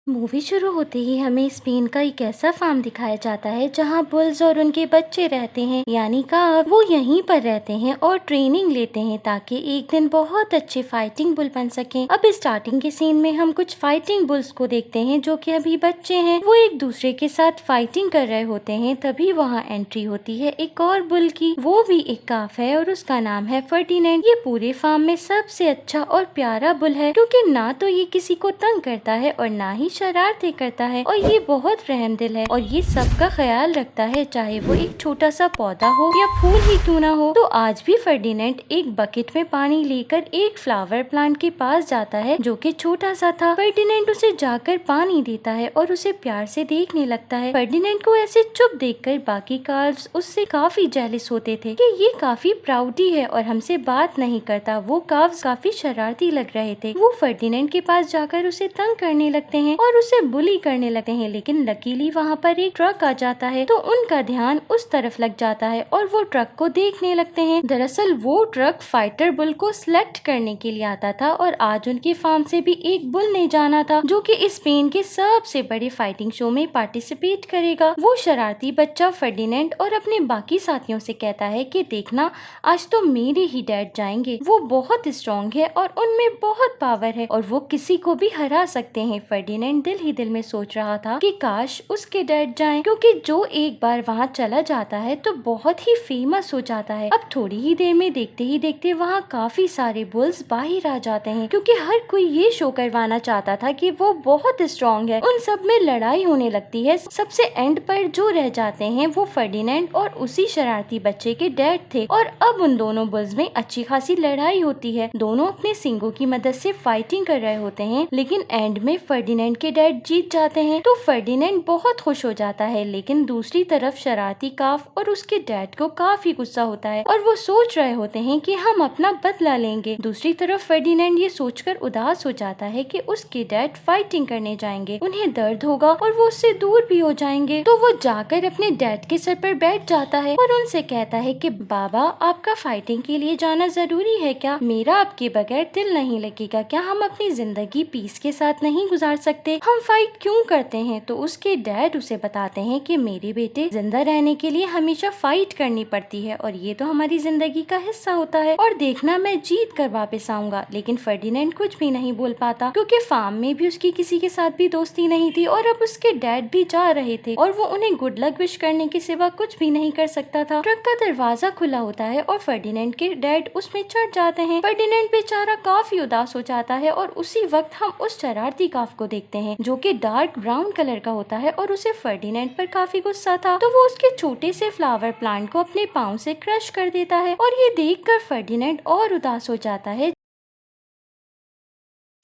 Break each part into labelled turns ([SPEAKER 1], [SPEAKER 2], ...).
[SPEAKER 1] Movie शुरू होते ही हमें स्पेन का एक ऐसा फार्म दिखाया जाता है जहां बुल्स और उनके बच्चे रहते हैं, यानी काव। वो यहीं पर रहते हैं और ट्रेनिंग लेते हैं ताकि एक दिन बहुत अच्छे फाइटिंग बुल बन सकें। अब स्टार्टिंग के सीन में हम कुछ फाइटिंग बुल्स को देखते हैं जो कि अभी बच्चे हैं। वो एक दूसरे के साथ फाइटिंग कर रहे होते हैं, तभी वहाँ एंट्री होती है एक और बुल की। वो भी एक काफ है और उसका नाम है फर्डिनेंड। ये पूरे फार्म में सबसे अच्छा और प्यारा बुल है, क्योंकि ना तो ये किसी को तंग करता है और ना ही शरारतें करता है, और ये बहुत रहमदिल है और ये सबका ख्याल रखता है, चाहे वो एक छोटा सा पौधा हो या फूल ही क्यों ना हो। तो आज भी फर्डिनेंड एक बकेट में पानी लेकर एक फ्लावर प्लांट के पास जाता है जो कि छोटा सा था। फर्डिनेंड उसे जाकर पानी देता है और उसे प्यार से देखने लगता है। फर्डिनेंड को ऐसे चुप देखकर बाकी कार्व्स उससे काफी जेलस होते थे कि ये काफी प्राउडी है और हमसे बात नहीं करता। वो कार्व्स काफी शरारती लग रहे थे। वो फर्डिनेंड के पास जाकर उसे तंग करने लगते हैं और उसे बुली करने लगते हैं, लेकिन लकीली वहाँ पर एक ट्रक आ जाता है तो उनका ध्यान उस तरफ लग जाता है और वो ट्रक को देखने लगते हैं। दरअसल वो ट्रक फाइटर बुल को सिलेक्ट करने के लिए आता था और आज उनके फार्म से भी एक बुल ने जाना था जो कि स्पेन के सबसे बड़े फाइटिंग शो में पार्टिसिपेट करेगा। वो शरारती बच्चा फर्डिनेंड और अपने बाकी साथियों से कहता है कि देखना, आज तो मेरे ही डैड जाएंगे। वो बहुत स्ट्रॉन्ग है और उनमें बहुत पावर है और वो किसी को भी हरा सकते हैं। फर्डिनेंड दिल ही दिल में सोच रहा था कि काश उसके डैड जाएं, क्योंकि जो एक बार वहाँ चला जाता है तो बहुत ही फेमस हो जाता है। अब थोड़ी ही देर में देखते ही देखते वहाँ काफी सारे बुल्स बाहर आ जाते हैं, क्योंकि हर कोई ये शो करवाना चाहता था कि वो बहुत स्ट्रॉन्ग है। उन सब में लड़ाई होने लगती है। सबसे एंड पर जो रह जाते हैं वो फर्डिनेंड और उसी शरारती बच्चे के डैड थे, और अब उन दोनों बुल्स में अच्छी खासी लड़ाई होती है। दोनों अपने सिंगों की मदद से फाइटिंग कर रहे होते हैं, लेकिन एंड में फर्डिनेंड के डैड जीत जाते हैं तो फर्डिनेंड बहुत खुश हो जाता है। लेकिन दूसरी तरफ शरारती काफ और उसके डैड को काफी गुस्सा होता है और वो सोच रहे होते हैं कि हम अपना बदला लेंगे। दूसरी तरफ फर्डिनेंड ये सोचकर उदास हो जाता है कि उसके डैड फाइटिंग करने जाएंगे, उन्हें दर्द होगा और वो उससे दूर भी हो जाएंगे। तो वो जाकर अपने डैड के सर पर बैठ जाता है और उनसे कहता है कि बाबा, आपका फाइटिंग के लिए जाना जरूरी है क्या? मेरा आपके बगैर दिल नहीं लगेगा क्या? हम अपनी जिंदगी पीस के साथ नहीं गुजार सकते? हम फाइट क्यों करते हैं? तो उसके डैड उसे बताते हैं कि मेरे बेटे, जिंदा रहने के लिए हमेशा फाइट करनी पड़ती है और ये तो हमारी जिंदगी का हिस्सा होता है, और देखना, मैं जीत कर वापस आऊंगा। लेकिन फर्डिनेंड कुछ भी नहीं बोल पाता, क्योंकि फार्म में भी उसकी किसी के साथ भी दोस्ती नहीं थी और अब उसके डैड भी जा रहे थे और वो उन्हें गुड लक विश करने के सिवा कुछ भी नहीं कर सकता था। ट्रक का दरवाजा खुला होता है और फर्डिनेंड के डैड उसमें चढ़ जाते हैं। फर्डिनेंड बेचारा काफी उदास हो जाता है और उसी वक्त हम उस शरारती काफ को देखते हैं जो कि डार्क ब्राउन कलर का होता है और उसे फर्डिनेंड पर काफी गुस्सा था, तो वो उसके छोटे से फ्लावर प्लांट को अपने पाँव से क्रश कर देता है और ये देखकर फर्डिनेंड और उदास हो जाता है।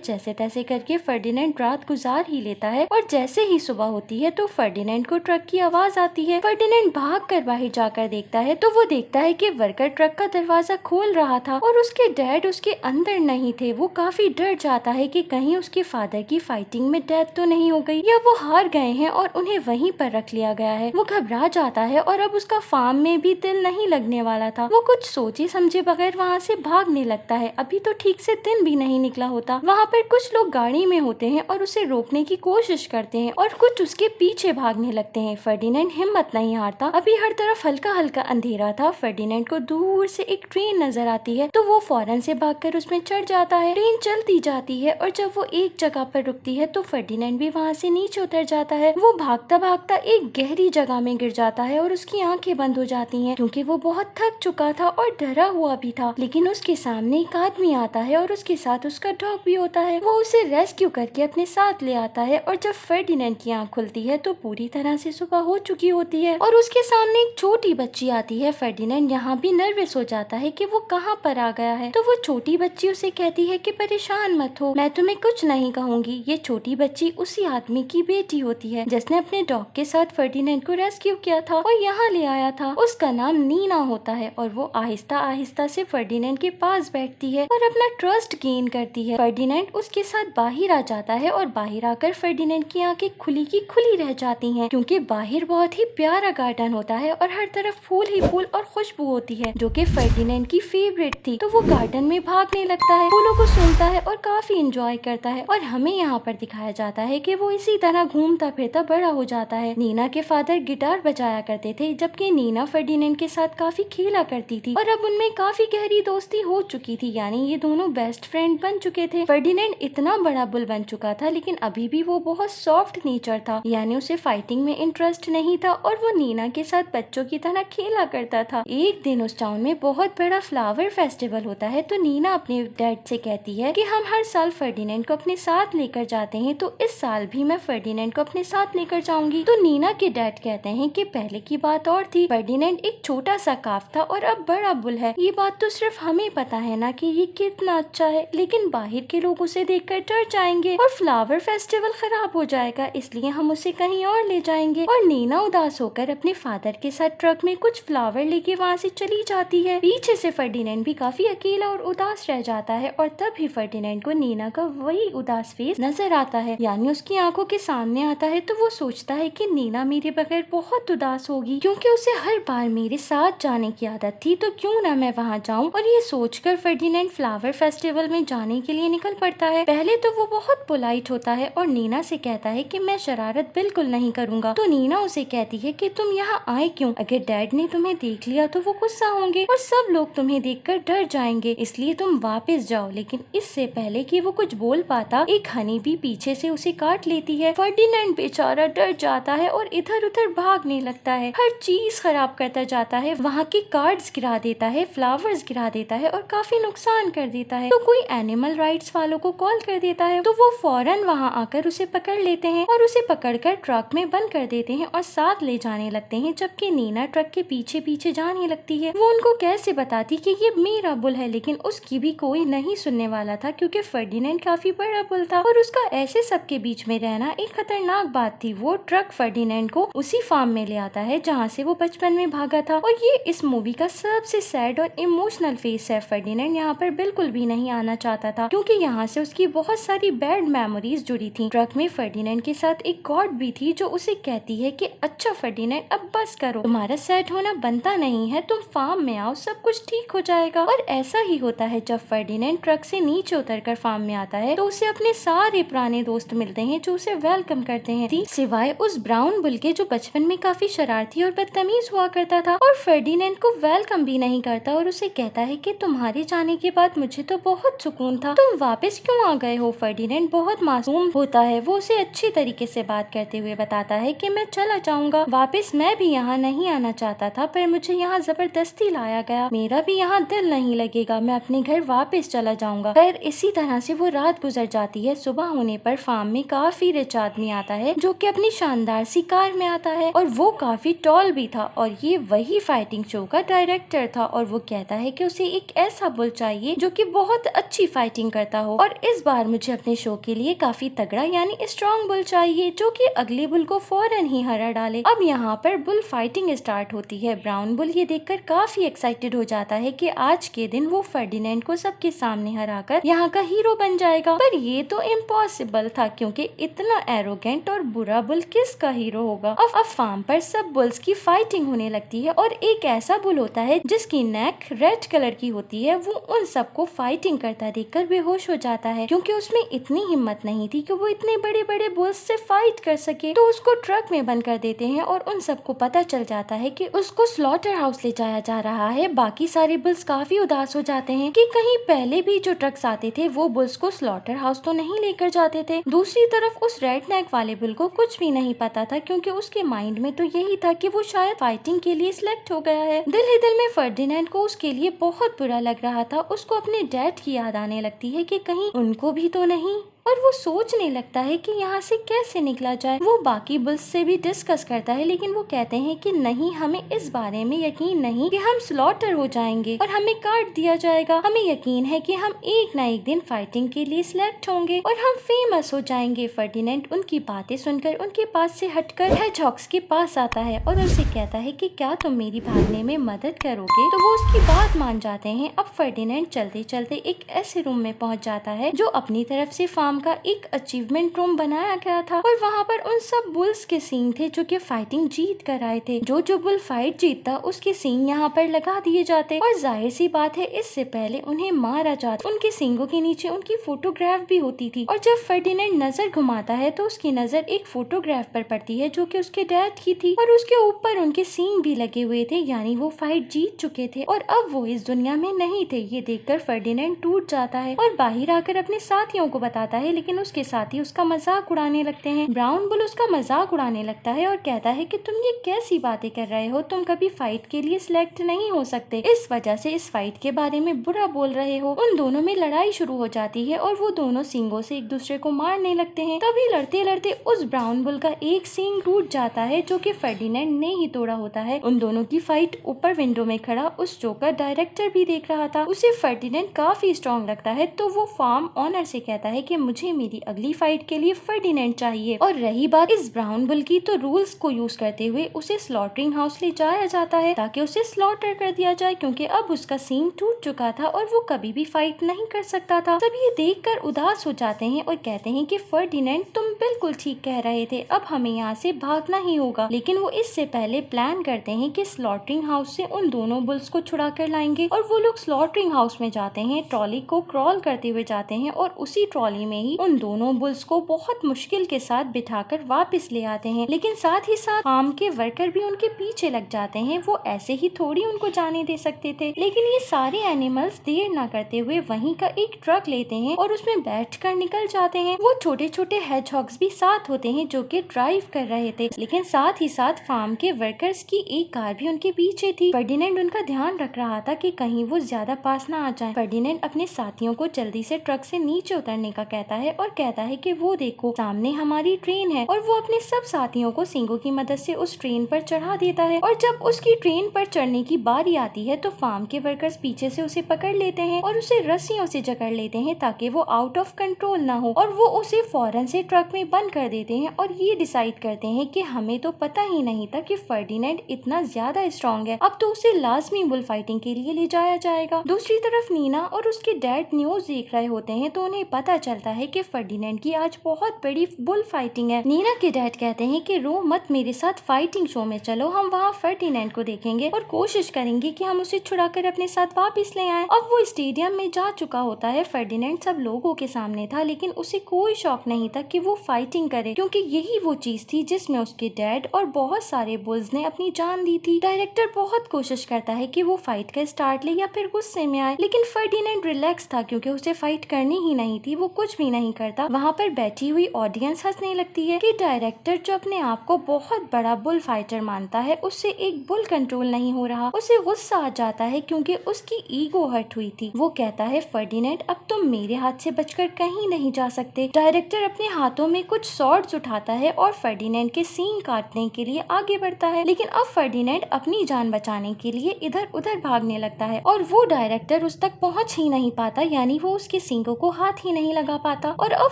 [SPEAKER 1] जैसे तैसे करके फर्डिनेंड रात गुजार ही लेता है और जैसे ही सुबह होती है तो फर्डिनेंड को ट्रक की आवाज आती है। फर्डिनेंड भाग कर बाहर जाकर देखता है तो वो देखता है कि वर्कर ट्रक का दरवाजा खोल रहा था और उसके डैड उसके अंदर नहीं थे। वो काफी डर जाता है कि कहीं उसके फादर की फाइटिंग में डेथ तो नहीं हो गई या वो हार गए हैं और उन्हें वहीं पर रख लिया गया है। वो घबरा जाता है और अब उसका फार्म में भी दिल नहीं लगने वाला था। वो कुछ सोचे समझे बगैर वहाँ से भागने लगता है। अभी तो ठीक से दिन भी नहीं निकला होता। वहाँ पर कुछ लोग गाड़ी में होते हैं और उसे रोकने की कोशिश करते हैं और कुछ उसके पीछे भागने लगते हैं। फर्डिनेंड हिम्मत नहीं हारता। अभी हर तरफ हल्का हल्का अंधेरा था। फर्डिनेंड को दूर से एक ट्रेन नजर आती है तो वो फौरन से भागकर उसमें चढ़ जाता है। ट्रेन चलती जाती है और जब वो एक जगह पर रुकती है तो फर्डिनेंड भी वहाँ से नीचे उतर जाता है। वो भागता भागता एक गहरी जगह में गिर जाता है और उसकी आंखें बंद हो जाती हैं, क्योंकि वो बहुत थक चुका था और डरा हुआ भी था। लेकिन उसके सामने एक आदमी आता है और उसके साथ उसका डॉग भी होता है। वो उसे रेस्क्यू करके अपने साथ ले आता है और जब फर्डिनेंड की आंख खुलती है तो पूरी तरह से सुबह हो चुकी होती है और उसके सामने एक छोटी बच्ची आती है। फर्डिनेंड यहाँ भी नर्वस हो जाता है कि वो कहाँ पर आ गया है। तो वो छोटी बच्ची उसे कहती है कि परेशान मत हो, मैं तुम्हें कुछ नहीं कहूँगी। ये छोटी बच्ची उसी आदमी की बेटी होती है जिसने अपने डॉग के साथ फर्डिनेंड को रेस्क्यू किया था और यहाँ ले आया था। उसका नाम नीना होता है और वो आहिस्ता आहिस्ता से फर्डिनेंड के पास बैठती है और अपना ट्रस्ट गेन करती है। फर्डिनेंड उसके साथ बाहर आ जाता है और बाहर आकर फर्डिनेंड की आंखें खुली की खुली रह जाती हैं, क्योंकि बाहर बहुत ही प्यारा गार्डन होता है और हर तरफ फूल ही फूल और खुशबू होती है, जो कि फर्डिनेंड की फेवरेट थी। तो वो गार्डन में भागने लगता है, फूलों को सूंघता है और काफी इंजॉय करता है। और हमें यहाँ पर दिखाया जाता है कि वो इसी तरह घूमता फिरता बड़ा हो जाता है। नीना के फादर गिटार बजाया करते थे, जबकि नीना फर्डिनेंड के साथ काफी खेला करती थी और अब उनमें काफी गहरी दोस्ती हो चुकी थी, यानी ये दोनों बेस्ट फ्रेंड बन चुके थे। फर्डिनेंड इतना बड़ा बुल बन चुका था, लेकिन अभी भी वो बहुत सॉफ्ट नेचर था, यानी उसे फाइटिंग में इंटरेस्ट नहीं था और वो नीना के साथ बच्चों की तरह खेला करता था। एक दिन उस टाउन में बहुत बड़ा फ्लावर फेस्टिवल होता है, तो नीना अपने डैड से कहती है कि हम हर साल फर्डिनेंड को अपने साथ लेकर जाते हैं, तो इस साल भी मैं फर्डिनेंड को अपने साथ लेकर जाऊंगी। तो नीना के डैड कहते हैं कि पहले की बात और थी, फर्डिनेंड एक छोटा सा काफ था और अब बड़ा बुल है। ये बात तो सिर्फ हमें पता है ना कि ये कितना अच्छा है, लेकिन बाहर के लोग उसे देखकर डर जाएंगे और फ्लावर फेस्टिवल खराब हो जाएगा, इसलिए हम उसे कहीं और ले जाएंगे। और नीना उदास होकर अपने फादर के साथ ट्रक में कुछ फ्लावर लेके वहाँ से चली जाती है। पीछे से फर्डिनेंड भी काफी अकेला और उदास रह जाता है और तभी फर्डिनेंड को नीना का वही उदास फेस नजर आता है, यानी उसकी आंखों के सामने आता है। तो वो सोचता है कि नीना मेरे बगैर बहुत उदास होगी, क्योंकि उसे हर बार मेरे साथ जाने की आदत थी, तो क्यों ना मैं वहाँ जाऊँ। और ये सोचकर फर्डिनेंड फ्लावर फेस्टिवल में जाने के लिए निकल पड़ता है। पहले तो वो बहुत पोलाइट होता है और नीना से कहता है कि मैं शरारत बिल्कुल नहीं करूंगा। तो नीना उसे कहती है कि तुम यहाँ आए क्यों? अगर डैड ने तुम्हें देख लिया तो वो गुस्सा होंगे और सब लोग तुम्हें देखकर डर जाएंगे, इसलिए तुम वापस जाओ। लेकिन इससे पहले कि वो कुछ बोल पाता, एक हनी भी पीछे से उसे काट लेती है। फर्डिनेंड बेचारा डर जाता है और इधर उधर भागने लगता है, हर चीज खराब करता जाता है, वहाँ के कार्ड्स गिरा देता है, फ्लावर्स गिरा देता है और काफी नुकसान कर देता है। तो कोई एनिमल राइट्स वालों को कॉल कर देता है, तो वो फौरन वहाँ आकर उसे पकड़ लेते हैं और उसे पकड़कर ट्रक में बंद कर देते हैं और साथ ले जाने लगते हैं। जबकि नीना ट्रक के पीछे पीछे जाने लगती है। वो उनको कैसे बताती कि ये मेरा बुल है, लेकिन उसकी भी कोई नहीं सुनने वाला था, क्योंकि फर्डिनेंड काफी बड़ा बुल था और उसका ऐसे सबके बीच में रहना एक खतरनाक बात थी। वो ट्रक फर्डिनेंड को उसी फार्म में ले आता है जहाँ से वो बचपन में भागा था और ये इस मूवी का सबसे सैड और इमोशनल फेस है। फर्डिनेंड यहाँ पर बिल्कुल भी नहीं आना चाहता था, क्योंकि यहाँ से उसकी बहुत सारी बैड मेमोरीज जुड़ी थी। ट्रक में फर्डिनेंड के साथ एक गॉड भी थी जो उसे कहती है कि अच्छा फर्डिनेंड, अब बस करो, तुम्हारा सेट होना बनता नहीं है, तुम फार्म में आओ, सब कुछ ठीक हो जाएगा। और ऐसा ही होता है। जब फर्डिनेंड ट्रक से नीचे उतरकर फार्म में आता है तो उसे अपने सारे पुराने दोस्त मिलते हैं जो उसे वेलकम करते हैं, सिवाय उस ब्राउन बुल के जो बचपन में काफी शरारती और बदतमीज हुआ करता था और फर्डिनेंड को वेलकम भी नहीं करता और उसे कहता है कि तुम्हारे जाने के बाद मुझे तो बहुत सुकून था, तुम वापस क्यों आ गए हो? फर्डिनेंड बहुत मासूम होता है, वो उसे अच्छी तरीके से बात करते हुए बताता है कि मैं चला जाऊंगा वापस, मैं भी यहाँ नहीं आना चाहता था, पर मुझे यहाँ जबरदस्ती लाया गया, मेरा भी यहाँ दिल नहीं लगेगा, मैं अपने घर वापस चला जाऊंगा। खैर इसी तरह से वो रात गुजर जाती है। सुबह होने पर फार्म में काफी रिच आदमी आता है जो कि अपनी शानदार सी कार में आता है और वो काफी टॉल भी था और ये वही फाइटिंग शो का डायरेक्टर था और वो कहता है कि उसे एक ऐसा बुल चाहिए जो कि बहुत अच्छी फाइटिंग करता हो और इस बार मुझे अपने शो के लिए काफी तगड़ा यानी स्ट्रॉन्ग बुल चाहिए जो कि अगले बुल को फौरन ही हरा डाले। अब यहाँ पर बुल फाइटिंग स्टार्ट होती है। ब्राउन बुल ये देखकर काफी एक्साइटेड हो जाता है कि आज के दिन वो फर्डिनेंड को सबके सामने हराकर यहाँ का हीरो बन जाएगा, पर ये तो इम्पॉसिबल था क्योंकि इतना एरोगेंट और बुरा बुल किसका हीरो होगा। अब फार्म पर सब बुल्स की फाइटिंग होने लगती है और एक ऐसा बुल होता है जिसकी नेक रेड कलर की होती है, वो उन सबको फाइटिंग करता देखकर बेहोश हो जाता है क्योंकि उसमें इतनी हिम्मत नहीं थी कि वो इतने बड़े बड़े बुल्स से फाइट कर सके। तो उसको ट्रक में बंद कर देते हैं और उन सबको पता चल जाता है कि उसको स्लॉटर हाउस ले जाया जा रहा है। बाकी सारे बुल्स काफी उदास हो जाते हैं कि कहीं पहले भी जो ट्रक्स आते थे वो बुल्स को स्लॉटर हाउस तो नहीं लेकर जाते थे। दूसरी तरफ उस रेड नेक वाले बुल को कुछ भी नहीं पता था क्योंकि उसके माइंड में तो यही था कि वो शायद फाइटिंग के लिए सिलेक्ट हो गया है। दिल ही दिल में फर्डिनेंड को उसके लिए बहुत बुरा लग रहा था। उसको अपने डैड की याद आने लगती है कि कहीं उनको भी तो नहीं। और वो सोचने लगता है कि यहाँ से कैसे निकला जाए। वो बाकी बुल्स से भी डिस्कस करता है, लेकिन वो कहते हैं कि नहीं, हमें इस बारे में यकीन नहीं कि हम स्लॉटर हो जाएंगे और हमें काट दिया जाएगा। हमें यकीन है कि हम एक ना एक दिन फाइटिंग के लिए सिलेक्ट होंगे और हम फेमस हो जाएंगे। फर्डिनेंड उनकी बातें सुनकर उनके पास से हटकर हेडजहॉग्स के पास आता है और उनसे कहता है कि क्या तुम मेरी भागने में मदद करोगे। तो वो उसकी बात मान जाते हैं। अब फर्डिनेंड चलते चलते एक ऐसे रूम में पहुंच जाता है जो अपनी तरफ से फार्म का एक अचीवमेंट रूम बनाया गया था और वहाँ पर उन सब बुल्स के सींग थे जो कि फाइटिंग जीत कर आए थे। जो बुल फाइट जीतता उसके सींग यहाँ पर लगा दिए जाते और जाहिर सी बात है इससे पहले उन्हें मारा जाता। उनके सींगों के नीचे उनकी फोटोग्राफ भी होती थी और जब फर्डिनेंड नजर घुमाता है तो उसकी नजर एक फोटोग्राफ पर पड़ती है जो कि उसके डैड की थी और उसके ऊपर उनके सींग भी लगे हुए थे, यानी वो फाइट जीत चुके थे और अब वो इस दुनिया में नहीं थे। ये देखकर फर्डिनेंड टूट जाता है और बाहर आकर अपने साथियों को बताता है, लेकिन उसके साथी उसका मजाक उड़ाने लगते हैं। ब्राउन बुल उसका मजाक उड़ाने लगता है और कहता है कि तुम ये कैसी बातें कर रहे हो, तुम कभी फाइट के लिए सिलेक्ट नहीं हो सकते, इस वजह से इस फाइट के बारे में बुरा बोल रहे हो। उन दोनों में लड़ाई शुरू हो जाती है और वो दोनों सींगों से एक दूसरे को मारने लगते हैं। तभी लड़ते लड़ते उस ब्राउन बुल का एक सींग टूट जाता है जो कि फर्डिनेंड ने ही तोड़ा होता है। उन दोनों की फाइट ऊपर विंडो में खड़ा उस शो का डायरेक्टर भी देख रहा था। उसे फर्डिनेंड काफी स्ट्रॉन्ग लगता है तो वो फार्म ऑनर से कहता है कि मुझे मेरी अगली फाइट के लिए फर्डिनेंड चाहिए। और रही बात इस ब्राउन बुल की, तो रूल्स को यूज करते हुए उसे स्लॉटरिंग हाउस ले जाया जाता है ताकि उसे स्लॉटर कर दिया जाए, क्योंकि अब उसका सींग टूट चुका था और वो कभी भी फाइट नहीं कर सकता था। सब ये देखकर उदास हो जाते हैं और कहते हैं कि फर्डिनेंड तुम बिल्कुल ठीक कह रहे थे, अब हमें यहाँ से भागना ही होगा। लेकिन वो इससे पहले प्लान करते हैं कि स्लॉटरिंग हाउस से उन दोनों बुल्स को छुड़ा कर लाएंगे और वो लोग स्लॉटरिंग हाउस में जाते हैं, ट्रॉली को क्रॉल करते हुए जाते हैं और उसी ट्रॉली में ही उन दोनों बुल्स को बहुत मुश्किल के साथ बिठाकर वापस ले आते हैं। लेकिन साथ ही साथ फार्म के वर्कर भी उनके पीछे लग जाते हैं, वो ऐसे ही थोड़ी उनको जाने दे सकते थे। लेकिन ये सारे एनिमल्स देर न करते हुए वहीं का एक ट्रक लेते हैं और उसमें बैठकर निकल जाते हैं। वो छोटे छोटे हेडजहॉग्स भी साथ होते हैं जो कि ड्राइव कर रहे थे, लेकिन साथ ही साथ फार्म के वर्कर्स की एक कार भी उनके पीछे थी। फर्डिनेंड उनका ध्यान रख रहा था कि कहीं वो ज्यादा पास ना आ जाए। फर्डिनेंड अपने साथियों को जल्दी से ट्रक से नीचे उतरने का कहता है और कहता है कि वो देखो सामने हमारी ट्रेन है, और वो अपने सब साथियों को सींगों की मदद से उस ट्रेन पर चढ़ा देता है। और जब उसकी ट्रेन पर चढ़ने की बारी आती है तो फार्म के वर्कर्स पीछे से उसे पकड़ लेते हैं और उसे रस्सियों से जकड़ लेते हैं ताकि वो आउट ऑफ कंट्रोल ना हो, और वो उसे फौरन से ट्रक में बंद कर देते हैं और ये डिसाइड करते हैं कि हमें तो पता ही नहीं था कि फर्डिनेंड इतना ज्यादा स्ट्रॉन्ग है, अब तो उसे लाजमी बुल फाइटिंग के लिए ले जाया जाएगा। दूसरी तरफ नीना और उसके डैड न्यूज देख रहे होते हैं तो उन्हें पता चलता है कि फर्डिनेंड की आज बहुत बड़ी बुल फाइटिंग है। नीना के डैड कहते हैं कि रो मत, मेरे साथ फाइटिंग शो में चलो, हम वहाँ फर्डिनेंड को देखेंगे और कोशिश करेंगे कि हम उसे छुड़ाकर अपने साथ वापस ले आए। अब वो स्टेडियम में जा चुका होता है। फर्डिनेंड सब लोगों के सामने था, लेकिन उसे कोई शौक नहीं था कि वो फाइटिंग करे, क्योंकि यही वो चीज थी जिसमें उसके डैड और बहुत सारे बुल्स ने अपनी जान दी थी। डायरेक्टर बहुत कोशिश करता है कि वो फाइट का स्टार्ट ले या फिर गुस्से में आए, लेकिन फर्डिनेंड रिलैक्स था क्योंकि उसे फाइट करनी ही नहीं थी, वो कुछ भी नहीं करता। वहाँ पर बैठी हुई ऑडियंस हंसने लगती है कि डायरेक्टर जो अपने आप को बहुत बड़ा बुल फाइटर मानता है, उससे एक बुल कंट्रोल नहीं हो रहा। उसे गुस्सा आ जाता है क्योंकि उसकी ईगो हर्ट हुई थी। वो कहता है फर्डिनेंड अब तुम मेरे हाथ से बचकर कहीं नहीं जा सकते। डायरेक्टर अपने हाथों में कुछ स्वॉर्ड्स उठाता है और फर्डिनेंड के सींग काटने के लिए आगे बढ़ता है, लेकिन अब फर्डिनेंड अपनी जान बचाने के लिए इधर उधर भागने लगता है और वो डायरेक्टर उस तक पहुंच ही नहीं पाता, यानी वो उसके सींगों को हाथ ही नहीं लगा पाता। और अब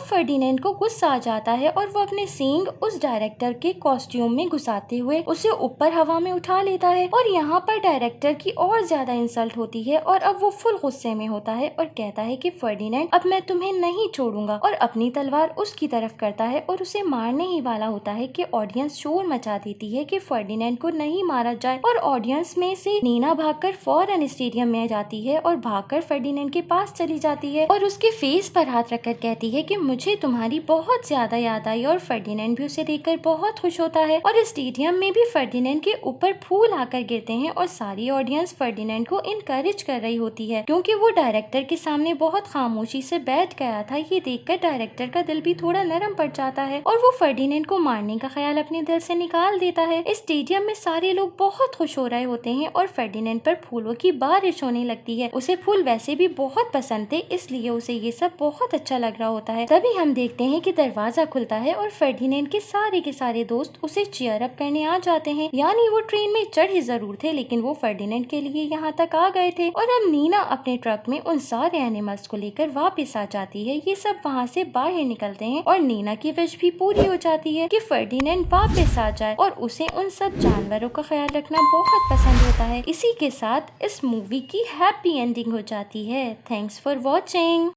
[SPEAKER 1] फर्डिनेंड को गुस्सा आ जाता है और वो अपने सींग उस डायरेक्टर के कॉस्ट्यूम में घुसाते हुए उसे ऊपर हवा में उठा लेता है। और यहाँ पर डायरेक्टर की और ज्यादा इंसल्ट होती है और अब वो फुल गुस्से में होता है और कहता है कि फर्डिनेंड अब मैं तुम्हें नहीं छोड़ूंगा, और अपनी तलवार उसकी तरफ करता है और उसे मारने ही वाला होता है कि ऑडियंस शोर मचा देती है कि फर्डिनेंड को नहीं मारा जाए। और ऑडियंस में से नीना भागकर फौरन स्टेडियम में जाती है और भागकर फर्डिनेंड के पास चली जाती है और उसके फेस पर हाथ रखकर कहती है कि मुझे तुम्हारी बहुत ज्यादा याद आई। और फर्डिनेंड भी उसे देखकर बहुत खुश होता है और स्टेडियम में भी फर्डिनेंड के ऊपर फूल आकर गिरते हैं और सारी ऑडियंस फर्डिनेंड को इनकरेज कर रही होती है क्योंकि वो डायरेक्टर के सामने बहुत खामोशी से बैठ गया था। ये देखकर डायरेक्टर का दिल भी थोड़ा नरम पड़ जाता है और वो फर्डिनेंड को मारने का ख्याल अपने दिल से निकाल देता है। स्टेडियम में सारे लोग बहुत खुश हो रहे होते हैं और फर्डिनेंड पर फूलों की बारिश होने लगती है। उसे फूल वैसे भी बहुत पसंद थे, इसलिए उसे ये सब बहुत अच्छा लग रहा रहा होता है। तभी हम देखते हैं कि दरवाजा खुलता है और फर्डिनेंड के सारे दोस्त उसे चीयर अप करने आ जाते हैं। यानी वो ट्रेन में चढ़े जरूर थे, लेकिन वो फर्डिनेंड के लिए यहाँ तक आ गए थे। और अब नीना अपने ट्रक में उन सारे एनिमल्स को लेकर वापस आ जाती है। ये सब वहाँ से बाहर निकलते हैं और नीना की विश भी पूरी हो जाती है कि फर्डिनेंड वापस आ जाए और उसे उन सब जानवरों का ख्याल रखना बहुत पसंद होता है। इसी के साथ इस मूवी की हैप्पी एंडिंग हो जाती है। Thanks for watching.